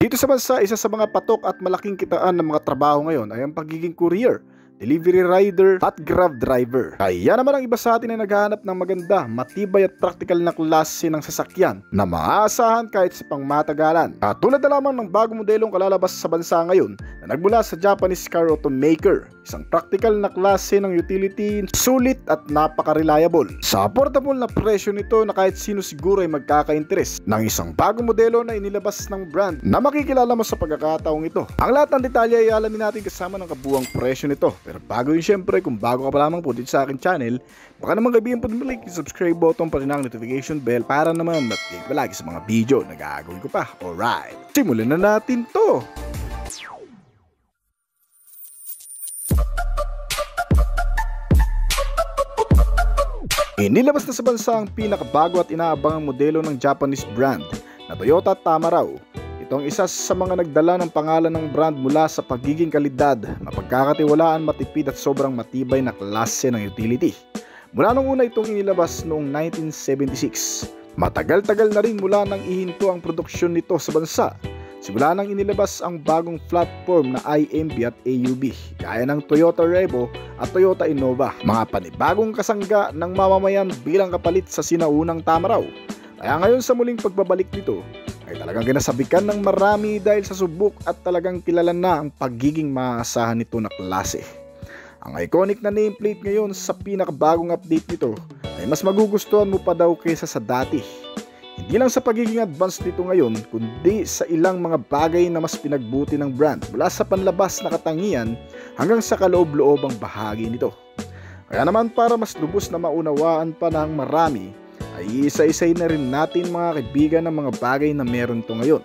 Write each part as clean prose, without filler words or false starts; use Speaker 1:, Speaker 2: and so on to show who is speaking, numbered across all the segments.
Speaker 1: Dito sa bansa, isa sa mga patok at malaking kitaan ng mga trabaho ngayon ay ang pagiging courier, delivery rider at grab driver. Kaya naman ang iba sa atin ay naghahanap ng maganda, matibay at practical na klase ng sasakyan na maaasahan kahit sa pangmatagalan. At tulad na lamang ng bagong modelong kalalabas sa bansa ngayon na nagmula sa Japanese car automaker. Isang practical na klase ng utility, sulit at napaka-reliable. Sa affordable na presyo nito na kahit sino siguro ay magkaka-interes ng isang bagong modelo na inilabas ng brand na makikilala mo sa pagkakataong ito. Ang lahat ng detalye ay alamin natin kasama ng kabuuang presyo nito. Pero bago yun, syempre, kung bago ka pa lamang po dito sa aking channel, baka naman kaibigan po din yung subscribe button pa rin ang notification bell para naman mag-click pa lagi sa mga video na gagawin ko pa. Alright, simulan na natin to! Inilabas na sa bansa ang pinakabago at inaabangang modelo ng Japanese brand na Toyota Tamaraw. Ito ang isa sa mga nagdala ng pangalan ng brand mula sa pagiging kalidad, mapagkakatiwalaan, matipid at sobrang matibay na klase ng utility. Mula nung una itong inilabas noong 1976. Matagal-tagal na rin mula nang ihinto ang produksyon nito sa bansa. Simula nang inilabas ang bagong platform na IMB at AUB, gaya ng Toyota Revo at Toyota Innova, mga panibagong kasangga ng mamamayan bilang kapalit sa sinaunang Tamaraw. Kaya ngayon sa muling pagbabalik nito, ay talagang kinasabikan ng marami dahil sa subok at talagang kilala na ang pagiging maasahan nito na klase. Ang iconic na nameplate ngayon sa pinakabagong update nito ay mas magugustuhan mo pa daw kaysa sa dati. Hindi lang sa pagiging advanced nito ngayon, kundi sa ilang mga bagay na mas pinagbuti ng brand mula sa panlabas na katangian hanggang sa kaloob-loobang bahagi nito. Kaya naman para mas lubos na maunawaan pa ng marami, ay isa-isay na rin natin mga kaibigan ng mga bagay na meron to ngayon.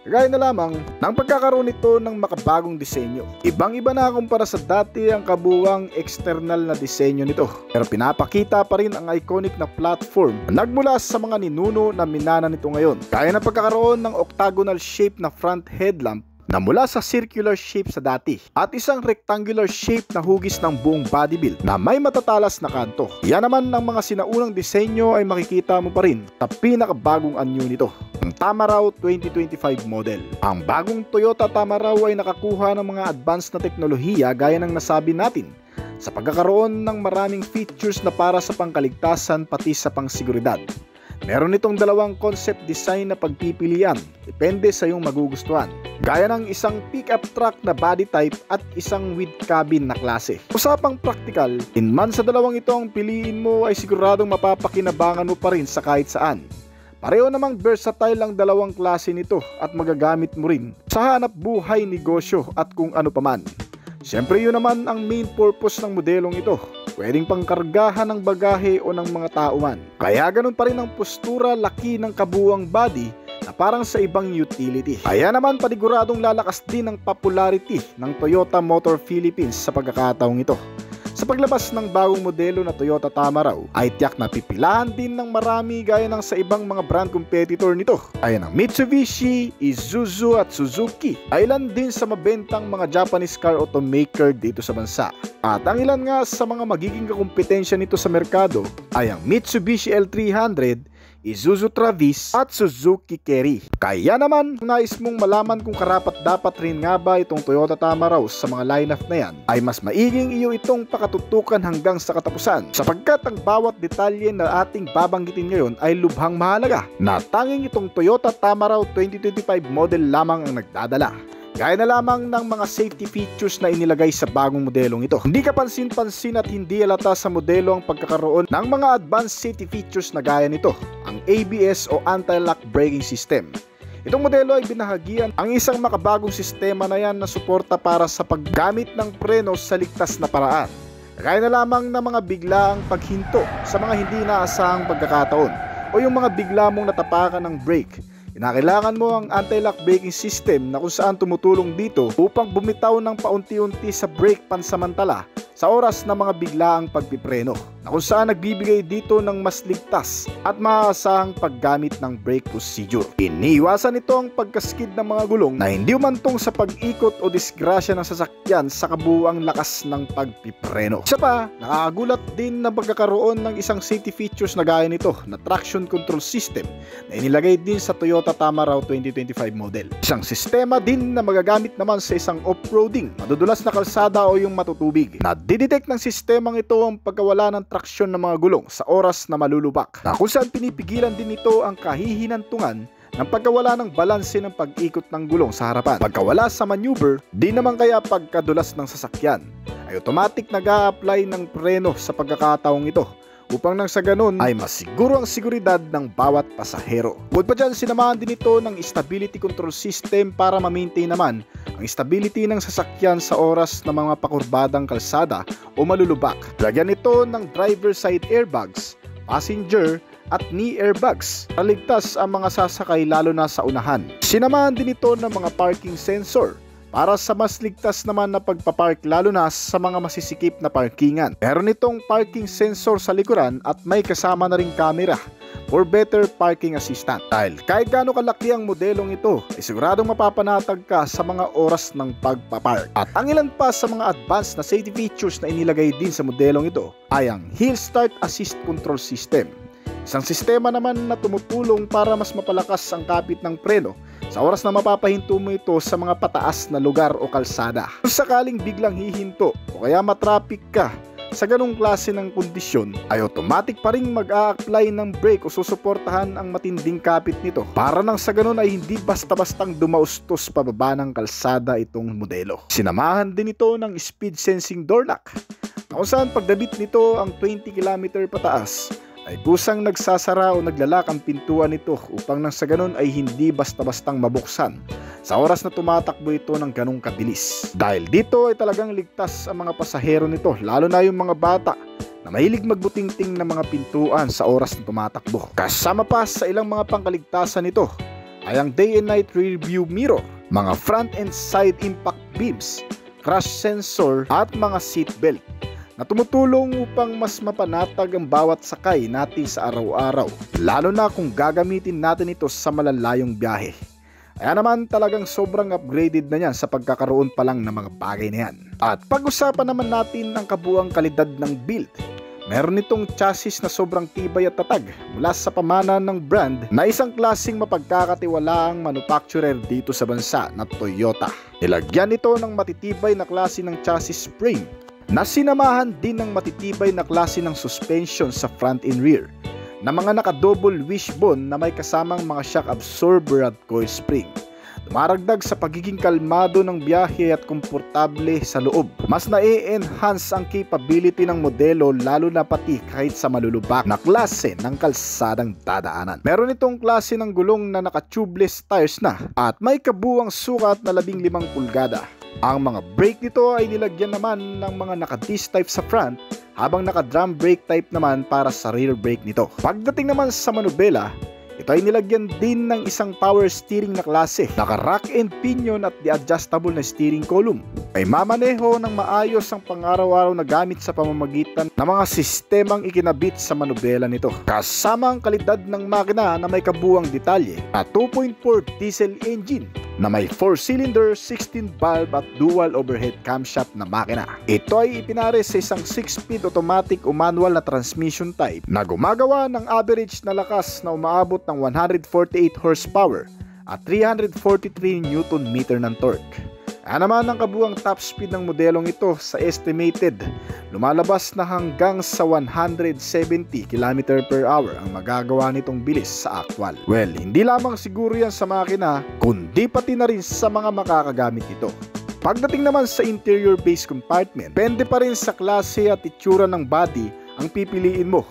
Speaker 1: Kagaya na lamang ng pagkakaroon nito ng makabagong disenyo. Ibang-iba na kumpara sa dati ang kabuuang external na disenyo nito. Pero pinapakita pa rin ang iconic na platform na nagmula sa mga ninuno na minana nito ngayon. Kaya na pagkakaroon ng octagonal shape na front headlamp na mula sa circular shape sa dati at isang rectangular shape na hugis ng buong body build na may matatalas na kanto. Yan naman ng mga sinaunang disenyo ay makikita mo pa rin sa pinakabagong anyo nito, ang Tamaraw 2025 model. Ang bagong Toyota Tamaraw ay nakakuha ng mga advanced na teknolohiya gaya ng nasabi natin sa pagkakaroon ng maraming features na para sa pangkaligtasan pati sa pangseguridad. Meron itong dalawang concept design na pagpipilian, depende sa iyong magugustuhan. Gaya ng isang pickup truck na body type at isang with cabin na klase. Usapang practical, man sa dalawang ito ang piliin mo ay siguradong mapapakinabangan mo pa rin sa kahit saan. Pareho namang versatile ang dalawang klase nito at magagamit mo rin sa hanap buhay, negosyo at kung ano paman. Siyempre yun naman ang main purpose ng modelong ito. Pwedeng pangkargahan ng bagahe o ng mga tao man. Kaya ganun pa rin ang postura, laki ng kabuuang body na parang sa ibang utility. Kaya naman paniguradong lalakas din ang popularity ng Toyota Motor Philippines sa pagkakataong ito. Sa paglabas ng bagong modelo na Toyota Tamaraw ay tiyak na pipilahan din ng marami gaya ng sa ibang mga brand competitor nito. Gaya ng Mitsubishi, Isuzu at Suzuki ay ilan din sa mabentang mga Japanese car automaker dito sa bansa. At ang ilan nga sa mga magiging kakumpetensya nito sa merkado ay ang Mitsubishi L300, Isuzu Travis at Suzuki Carry. Kaya naman, kung nais mong malaman kung karapat-dapat rin nga ba itong Toyota Tamaraw sa mga lineup na yan, ay mas maiging iyo itong pakatutukan hanggang sa katapusan, sapagkat ang bawat detalye na ating babanggitin ngayon ay lubhang mahalaga na tanging itong Toyota Tamaraw 2025 model lamang ang nagdadala. Gaya na lamang ng mga safety features na inilagay sa bagong modelong ito. Hindi kapansin-pansin at hindi halata sa modelo ang pagkakaroon ng mga advanced safety features na gaya nito, ang ABS o Anti-Lock Braking System. Itong modelo ay binahagian ang isang makabagong sistema na yan na suporta para sa paggamit ng preno sa ligtas na paraan. Gaya na lamang ng mga biglaang paghinto sa mga hindi inaasahang pagkakataon o yung mga bigla mong natapakan ng brake. Kinakailangan mo ang anti-lock braking system na kung saan tumutulong dito upang bumitaw ng paunti-unti sa brake pansamantala sa oras ng mga biglaang pagpipreno. na kung saan nagbibigay dito ng mas ligtas at maaasahang paggamit ng brake procedure. Iniiwasan nito ang pagkaskid ng mga gulong na hindi umantong sa pag-ikot o disgrasya ng sasakyan sa kabuuang lakas ng pagpipreno. Isa pa, nakakagulat din na pagkakaroon ng isang safety features na gaya nito na traction control system na inilagay din sa Toyota Tamaraw 2025 model. Isang sistema din na magagamit naman sa isang off-roading, madudulas na kalsada o yung matutubig. Nadidetect ng sistemang ito ang pagkawala ng traksyon ng mga gulong sa oras na malulubak, na kung saan pinipigilan din ito ang kahihinantungan ng pagkawala ng balanse ng pag-ikot ng gulong sa harapan. Pagkawala sa maneuver, di naman kaya pagkadulas ng sasakyan ay automatic nag-a-apply ng preno sa pagkakataong ito upang nang sa ganun ay masiguro ang seguridad ng bawat pasahero. Bukod pa dyan, sinamahan din ito ng stability control system para ma-maintain naman ang stability ng sasakyan sa oras ng mga pakurbadang kalsada o malulubak. Lagyan ito ng driver side airbags, passenger at knee airbags para ligtas ang mga sasakay lalo na sa unahan. Sinamahan din ito ng mga parking sensor para sa mas ligtas naman na pagpapark lalo na sa mga masisikip na parkingan. Meron itong parking sensor sa likuran at may kasama na ring camera for better parking assistant. Dahil kahit gaano kalaki ang modelong ito, ay siguradong mapapanatag ka sa mga oras ng pagpapark. At ang ilan pa sa mga advanced na safety features na inilagay din sa modelong ito ay ang Hill Start Assist Control System. Isang sistema naman na tumutulong para mas mapalakas ang kapit ng preno sa oras na mapapahinto mo ito sa mga pataas na lugar o kalsada. Kung sakaling biglang hihinto o kaya matraffic ka sa ganong klase ng kondisyon, ay automatic pa rin mag-a-apply ng brake o susuportahan ang matinding kapit nito para nang sa ganon ay hindi basta-bastang dumaustos pababa ng kalsada itong modelo. Sinamahan din ito ng speed sensing door lock na kung saan pagdabit nito ang 20 km pataas ay kusang nagsasara o naglalak ang pintuan nito upang nang sa ganun ay hindi basta-bastang mabuksan sa oras na tumatakbo ito ng ganong kabilis. Dahil dito ay talagang ligtas ang mga pasahero nito, lalo na yung mga bata na mahilig magbutingting ng mga pintuan sa oras na tumatakbo. Kasama pa sa ilang mga pangkaligtasan nito ay ang day and night rear view mirror, mga front and side impact beams, crash sensor at mga seat belt na tumutulong upang mas mapanatag ang bawat sakay natin sa araw-araw, lalo na kung gagamitin natin ito sa malalayong biyahe. Kaya naman talagang sobrang upgraded na yan sa pagkakaroon pa lang ng mga bagay na yan. At pag-usapan naman natin ang kabuuang kalidad ng build. Meron itong chassis na sobrang tibay at tatag mula sa pamana ng brand na isang klaseng mapagkakatiwalaang manufacturer dito sa bansa na Toyota. Nilagyan ito ng matitibay na klase ng chassis spring na sinamahan din ng matitibay na klase ng suspension sa front and rear na mga naka-double wishbone na may kasamang mga shock absorber at coil spring. Dumaragdag sa pagiging kalmado ng biyahe at komportable sa loob. Mas na-enhance ang capability ng modelo lalo na pati kahit sa malulubak na klase ng kalsadang dadaanan. Meron itong klase ng gulong na naka-tubeless tires na at may kabuuang sukat na 15 pulgada. Ang mga brake nito ay nilagyan naman ng mga naka-disc type sa front habang naka-drum brake type naman para sa rear brake nito. Pagdating naman sa manubela, ito ay nilagyan din ng isang power steering na klase, naka-rack and pinion at the-adjustable na steering column. Ay mamaneho ng maayos ang pang-araw-araw na gamit sa pamamagitan ng mga sistemang ikinabit sa manubela nito. Kasama ang kalidad ng makina na may kabuuang detalye na 2.4 diesel engine na may 4-cylinder, 16-valve at dual overhead camshaft na makina. Ito ay ipinares sa isang 6-speed automatic o manual na transmission type na gumagawa ng average na lakas na umaabot ng 148 horsepower at 343 Nm ng torque. Kaya naman ang kabuuang top speed ng modelong ito sa estimated lumalabas na hanggang sa 170 km/h ang magagawa nitong bilis sa actual. Well, hindi lamang siguro yan sa makina, kundi pati na rin sa mga makakagamit nito. Pagdating naman sa interior base compartment, depende pa rin sa klase at itsura ng body ang pipiliin mo.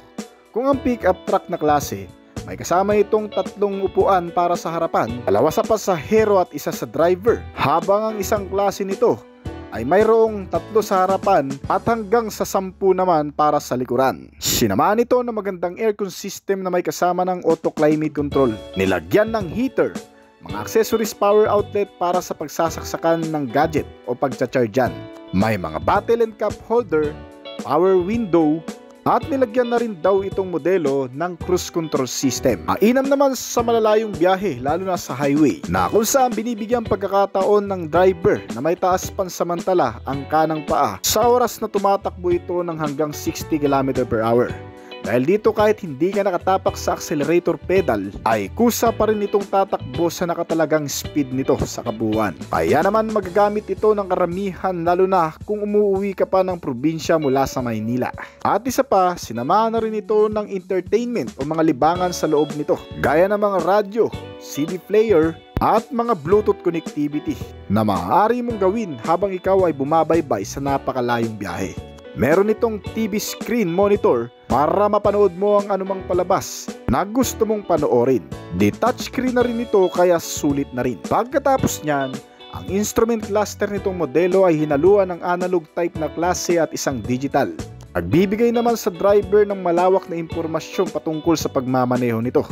Speaker 1: Kung ang pickup truck na klase, may kasama itong 3 upuan para sa harapan, 2 sa pasahero at 1 sa driver. Habang ang isang klase nito ay mayroong 3 sa harapan at hanggang sa 10 naman para sa likuran. Sinamahan ito ng magandang aircon system na may kasama ng auto climate control. Nilagyan ng heater, mga accessories power outlet para sa pagsasaksakan ng gadget o pagcha-chargean. May mga bottle and cup holder, power window, At nilagyan na rin daw itong modelo ng cruise control system. Mainam naman sa malalayong biyahe, lalo na sa highway, na kung saan binibigyan pagkakataon ng driver na may taas pansamantala ang kanang paa sa oras na tumatakbo ito ng hanggang 60 km/h. Dahil dito kahit hindi ka nakatapak sa accelerator pedal ay kusa pa rin itong tatakbo sa nakatalagang speed nito sa kabuuan. Kaya naman magagamit ito ng karamihan, lalo na kung umuwi ka pa ng probinsya mula sa Maynila. At isa pa, sinamahan na rin ito ng entertainment o mga libangan sa loob nito, gaya ng mga radyo, CD player at mga Bluetooth connectivity na maaari mong gawin habang ikaw ay bumabaybay sa napakalayong biyahe. Meron itong TV screen monitor para mapanood mo ang anumang palabas na gusto mong panoorin. Di touchscreen na rin ito kaya sulit na rin. Pagkatapos niyan, ang instrument cluster nitong modelo ay hinaluan ng analog type na klase at isang digital. Nagbibigay naman sa driver ng malawak na impormasyon patungkol sa pagmamaneho nito,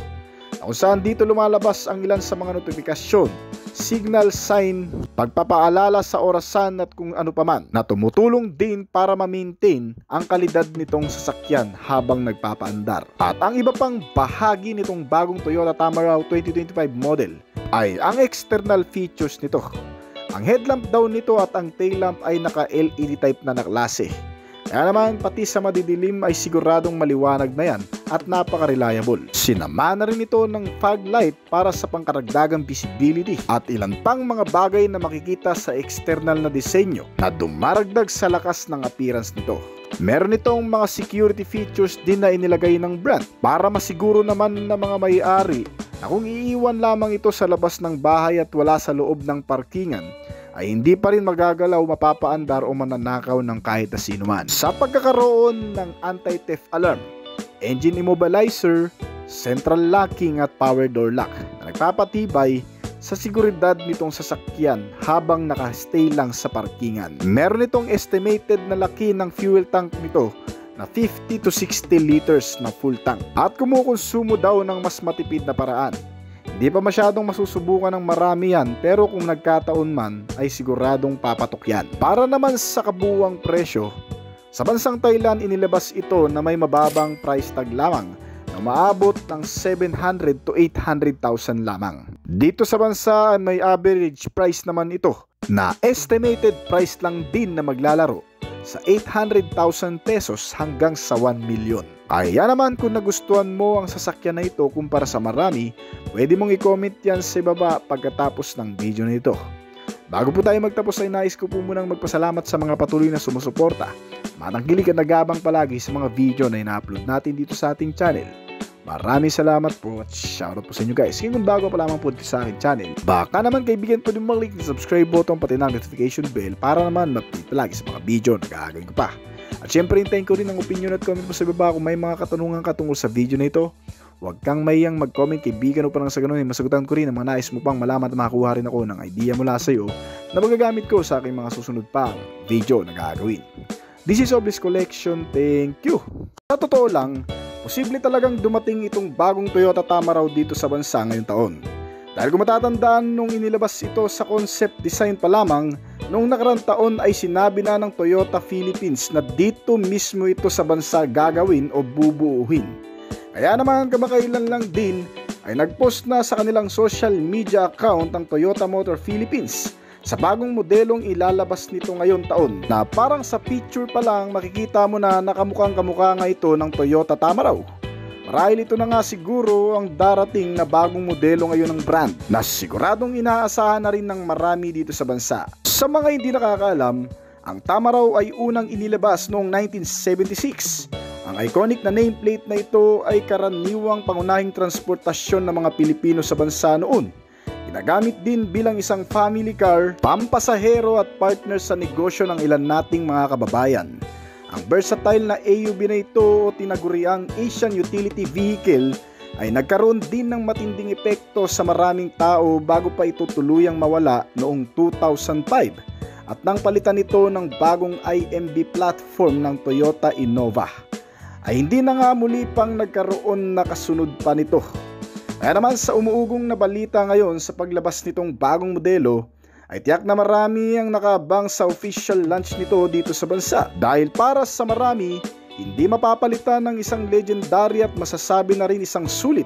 Speaker 1: kung saan dito lumalabas ang ilan sa mga notifikasyon, signal sign, pagpapaalala sa orasan at kung ano paman na tumutulong din para ma-maintain ang kalidad nitong sasakyan habang nagpapaandar. At ang iba pang bahagi nitong bagong Toyota Tamaraw 2025 model ay ang external features nito. Ang headlamp daw nito at ang tail lamp ay naka-LED type na klase. Kaya naman pati sa madidilim ay siguradong maliwanag na yan at napaka-reliable. Sinama na rin ito ng fog light para sa pangkaragdagang visibility at ilan pang mga bagay na makikita sa external na disenyo na dumaragdag sa lakas ng appearance nito. Meron itong mga security features din na inilagay ng brand para masiguro naman ng mga may-ari na kung iiwan lamang ito sa labas ng bahay at wala sa loob ng parkingan, ay hindi pa rin magagalaw, mapapaandar o mananakaw ng kahit na sino man. Sa pagkakaroon ng anti-theft alarm, engine immobilizer, central locking at power door lock na nagpapatibay sa seguridad nitong sasakyan habang nakastay lang sa parkingan. Meron itong estimated na laki ng fuel tank nito na 50 to 60 liters na full tank at kumukonsumo daw ng mas matipid na paraan. Hindi pa masyadong masusubukan ng marami yan, pero kung nagkataon man ay siguradong papatok yan. Para naman sa kabuuang presyo, sa bansang Thailand inilabas ito na may mababang price tag lamang na maabot ng 700 to 800,000 lamang. Dito sa bansa may average price naman ito na estimated price lang din na maglalaro sa 800,000 pesos hanggang sa 1 million. Kaya naman kung nagustuhan mo ang sasakyan na ito kumpara sa marami, pwede mong i-comment yan sa baba pagkatapos ng video na ito. Bago po tayo magtapos ay nais ko po munang magpasalamat sa mga patuloy na sumusuporta, matangkilik at nagabang palagi sa mga video na ina-upload natin dito sa ating channel. Maraming salamat po at shoutout po sa inyo guys. Kung bago pa lamang po dito sa aking channel, baka naman kaibigan po din mag-click ng subscribe button pati ng notification bell para naman ma-update palagi sa mga video na gagawin ko pa. At syempre hintayin ko rin ang opinion at comment mo sa baba kung may mga katanungan ka tungkol sa video na ito. Huwag kang mayang mag-comment kaibigan upang sa ganun ay masagutan ko rin ang mga nais mo pang malaman at makakuha rin ako ng idea mula sa iyo na magagamit ko sa aking mga susunod pang video na gagawin. This is Oblis Collection. Thank you! Sa totoo lang, posible talagang dumating itong bagong Toyota Tamaraw dito sa bansa ngayong taon. Dahil kung matatandaan nung inilabas ito sa concept design pa lamang, noong nakarang taon ay sinabi na ng Toyota Philippines na dito mismo ito sa bansa gagawin o bubuuhin. Kaya naman kamakailan lang din ay nagpost na sa kanilang social media account ang Toyota Motor Philippines sa bagong modelong ilalabas nito ngayong taon na parang sa picture pa lang makikita mo na nakamukhang kamukha nga ito ng Toyota Tamaraw. Marahil ito na nga siguro ang darating na bagong modelo ngayon ng brand na siguradong inaasahan na rin ng marami dito sa bansa. Sa mga hindi nakakaalam, ang Tamaraw ay unang inilabas noong 1976. Ang iconic na nameplate na ito ay karaniwang pangunahing transportasyon ng mga Pilipino sa bansa noon. Ginagamit din bilang isang family car, pampasahero at partner sa negosyo ng ilan nating mga kababayan. Ang versatile na AUV na ito o tinaguriang Asian Utility Vehicle ay nagkaroon din ng matinding epekto sa maraming tao bago pa ito tuluyang mawala noong 2005 at nang palitan ito ng bagong IMB platform ng Toyota Innova ay hindi na nga muli pang nagkaroon na kasunod pa nito. Kaya naman sa umuugong na balita ngayon sa paglabas nitong bagong modelo ay tiyak na marami ang nakaabang sa official launch nito dito sa bansa. Dahil para sa marami, hindi mapapalitan ng isang legendary at masasabi na rin isang sulit,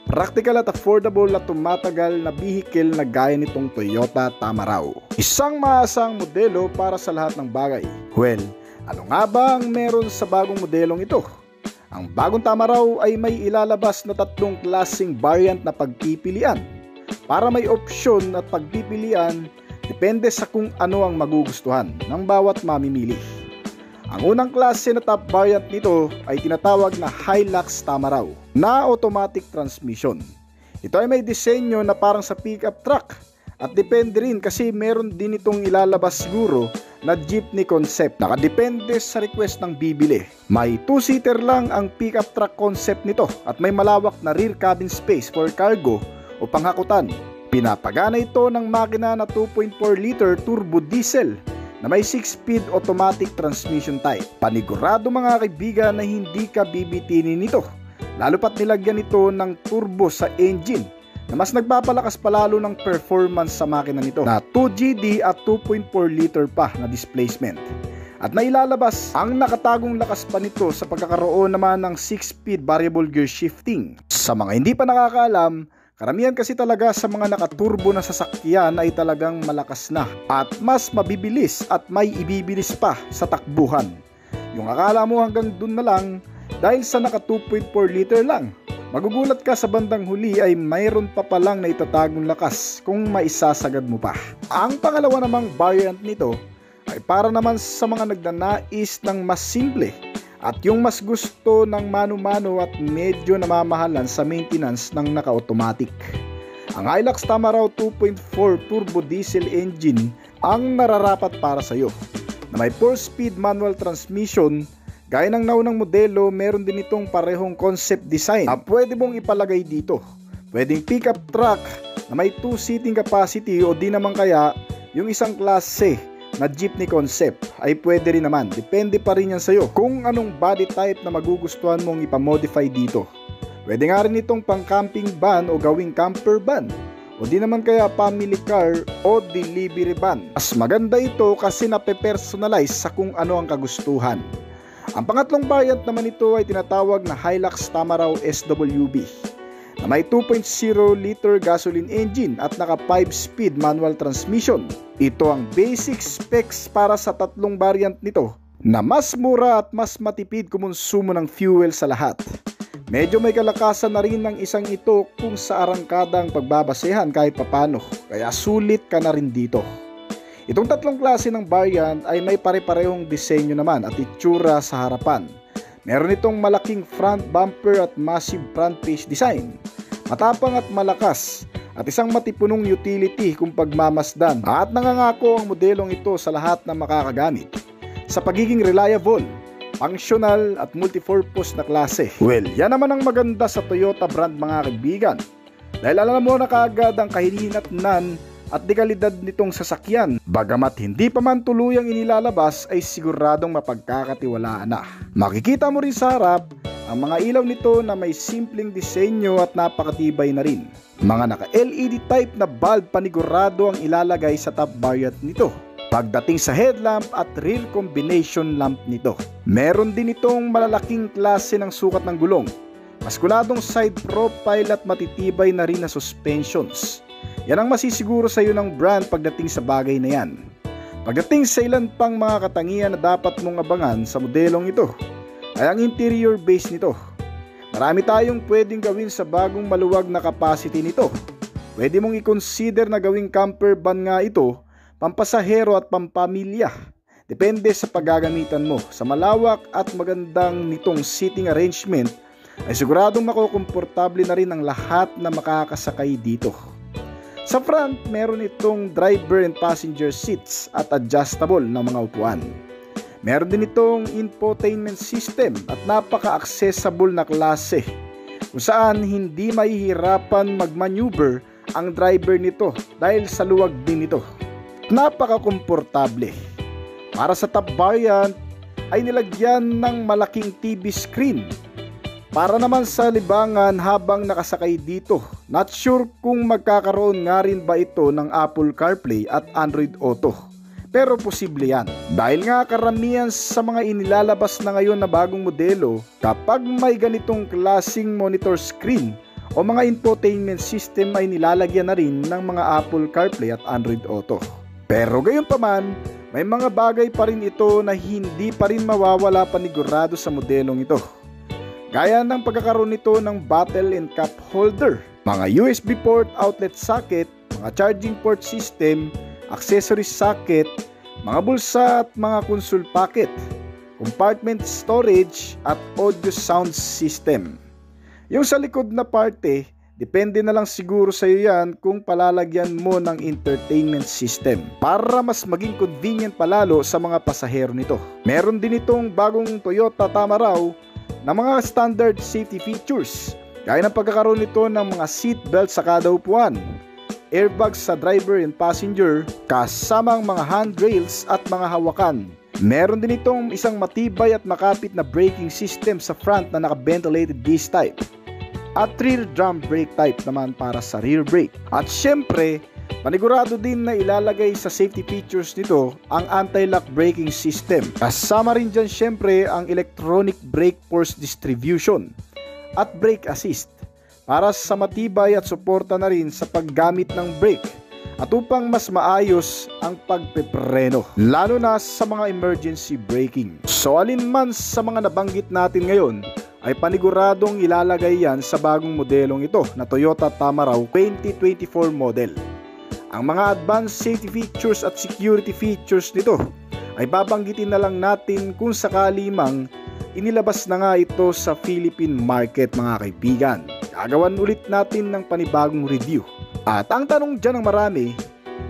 Speaker 1: practical at affordable at tumatagal na vehicle na gaya nitong Toyota Tamaraw. Isang maasang modelo para sa lahat ng bagay. Well, ano nga ba ang meron sa bagong modelong ito? Ang bagong Tamaraw ay may ilalabas na 3 klaseng variant na pagpipilian. Para may opsyon at pagpipilian, depende sa kung ano ang magugustuhan ng bawat mamimili. Ang unang klase na top variant nito ay tinatawag na Hilux Tamaraw na automatic transmission. Ito ay may disenyo na parang sa pickup truck at depende rin kasi meron din itong ilalabas siguro na jeepney concept. Nakadepende sa request ng bibili. May 2-seater lang ang pickup truck concept nito at may malawak na rear cabin space for cargo o panghakutan. Pinapagana ito ng makina na 2.4 liter turbo diesel na may 6-speed automatic transmission type. Panigurado mga kaibigan na hindi ka bibitinin nito, lalo pat nilagyan ito ng turbo sa engine na mas nagpapalakas palalo ng performance sa makina nito na 2GD at 2.4 liter pa na displacement. At nailalabas ang nakatagong lakas pa nito sa pagkakaroon naman ng 6-speed variable gear shifting. Sa mga hindi pa nakakaalam, karamihan kasi talaga sa mga nakaturbo na sasakyan ay talagang malakas na at mas mabibilis at may ibibilis pa sa takbuhan. Yung akala mo hanggang dun na lang dahil sa naka 2.4 liter lang, magugulat ka sa bandang huli ay mayroon pa palang na itatagong lakas kung maisasagad mo pa. Ang pangalawa namang variant nito ay para naman sa mga nagnanais ng mas simple at yung mas gusto ng mano-mano at medyo namamahalan sa maintenance ng naka-automatic. Ang Hilux Tamaraw 2.4 turbo diesel engine ang nararapat para sa iyo. Na may 4-speed manual transmission, gaya ng naunang modelo, meron din itong parehong concept design na pwede mong ipalagay dito. Pwedeng pickup truck na may 2-seating capacity o di naman kaya yung isang klase na jeepney concept ay pwede rin naman. Depende pa rin yan sa'yo kung anong body type na magugustuhan mong ipamodify dito. Pwede nga rin itong pang camping van o gawing camper van o di naman kaya family car o delivery van. Mas maganda ito kasi nape-personalize sa kung ano ang kagustuhan. Ang pangatlong variant naman ito ay tinatawag na Hilux Tamaraw SWB na may 2.0 liter gasoline engine at naka 5-speed manual transmission. Ito ang basic specs para sa 3 variant nito na mas mura at mas matipid kumonsumo ng fuel sa lahat. Medyo may kalakasan na rin ng isang ito kung sa arangkada ang pagbabasehan kahit papano, kaya sulit ka na rin dito. Itong 3 klase ng variant ay may pare-parehong disenyo naman at itsura sa harapan. Meron itong malaking front bumper at massive front face design, matapang at malakas, at isang matipunong utility kung pagmamasdan. At nangangako ang modelong ito sa lahat ng makakagamit sa pagiging reliable, functional at multipurpose na klase. Well, yan naman ang maganda sa Toyota brand mga kaibigan. Dahil alam mo na kaagad ang kahihinatnan at dekalidad nitong sasakyan. Bagamat hindi pa man tuluyang inilalabas ay siguradong mapagkakatiwalaan na. Makikita mo rin sa harap ang mga ilaw nito na may simpleng disenyo at napakatibay na rin. Mga naka-LED type na bulb panigurado ang ilalagay sa top variant nito. Pagdating sa headlamp at rear combination lamp nito, meron din itong malalaking klase ng sukat ng gulong, maskuladong side profile at matitibay na rin na suspensions. Yan ang masisiguro sa iyo ng brand pagdating sa bagay na yan. Pagdating sa ilan pang mga katangian na dapat mong abangan sa modelong ito ay ang interior base nito. Marami tayong pwedeng gawin sa bagong maluwag na capacity nito. Pwede mong i-consider na gawing camper van nga ito, pampasahero at pampamilya. Depende sa paggagamitan mo. Sa malawak at magandang nitong seating arrangement ay siguradong makukomportable na rin ang lahat na makakasakay dito. Sa front, meron itong driver and passenger seats at adjustable na mga upuan. Meron din itong infotainment system at napaka-accessible na klase kung saan hindi mahihirapan mag-maneuver ang driver nito dahil sa luwag din ito. Napaka-komportable. Para sa top variant ay nilagyan ng malaking TV screen para naman sa libangan habang nakasakay dito. Not sure kung magkakaroon nga rin ba ito ng Apple CarPlay at Android Auto. pero posible yan. Dahil nga karamihan sa mga inilalabas na ngayon na bagong modelo, kapag may ganitong klaseng monitor screen o mga infotainment system ay nilalagyan na rin ng mga Apple CarPlay at Android Auto. Pero gayunpaman, may mga bagay pa rin ito na hindi pa rin mawawala panigurado sa modelong ito. Gaya ng pagkakaroon nito ng bottle and cup holder, mga USB port outlet socket, mga charging port system, accessory socket, mga bulsa at mga console pocket, compartment storage at audio sound system. Yung sa likod na parte, depende na lang siguro sa iyo yan kung palalagyan mo ng entertainment system para mas maging convenient palalo sa mga pasahero nito. Meron din itong bagong Toyota Tamaraw na mga standard safety features, gaya ng pagkakaroon nito ng mga seat belt sa kada upuan, airbags sa driver and passenger, kasamang mga handrails at mga hawakan. Meron din itong isang matibay at makapit na braking system sa front na naka-ventilated disc type at rear drum brake type naman para sa rear brake. At syempre, panigurado din na ilalagay sa safety features nito ang anti-lock braking system. Kasama rin dyan syempre ang electronic brake force distribution at brake assist para sa matibay at suporta na rin sa paggamit ng brake at upang mas maayos ang pagpepreno, lalo na sa mga emergency braking. So alin man sa mga nabanggit natin ngayon ay paniguradong ilalagay yan sa bagong modelong ito na Toyota Tamaraw 2024 model. Ang mga advanced safety features at security features nito ay babanggitin na lang natin kung sakali mang inilabas na nga ito sa Philippine market, mga kaibigan. Gagawan ulit natin ng panibagong review. At ang tanong dyan ng marami,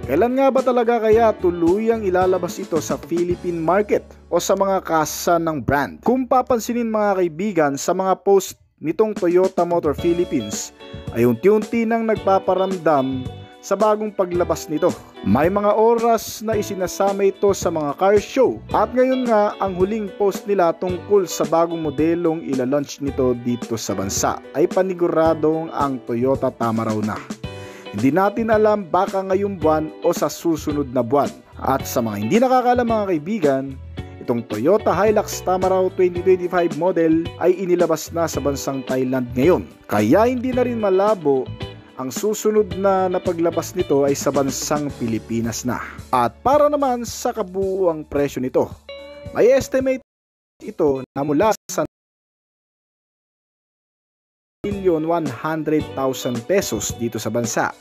Speaker 1: kailan nga ba talaga kaya tuluyang ilalabas ito sa Philippine market o sa mga kasa ng brand? Kung papansinin mga kaibigan sa mga post nitong Toyota Motor Philippines ay unti-unti nang nagpaparamdam sa bagong paglabas nito. May mga oras na isinasama ito sa mga car show at ngayon nga ang huling post nila tungkol sa bagong modelong ilalunch nito dito sa bansa ay paniguradong ang Toyota Tamaraw na. Hindi natin alam baka ngayong buwan o sa susunod na buwan. At sa mga hindi nakakaalam mga kaibigan, itong Toyota Hilux Tamaraw 2025 model ay inilabas na sa bansang Thailand ngayon. Kaya hindi na rin malabo ang susunod na napaglabas nito ay sa bansang Pilipinas na. At para naman sa kabuuang presyo nito, may estimate ito na mula sa 1,100,000 pesos dito sa bansa.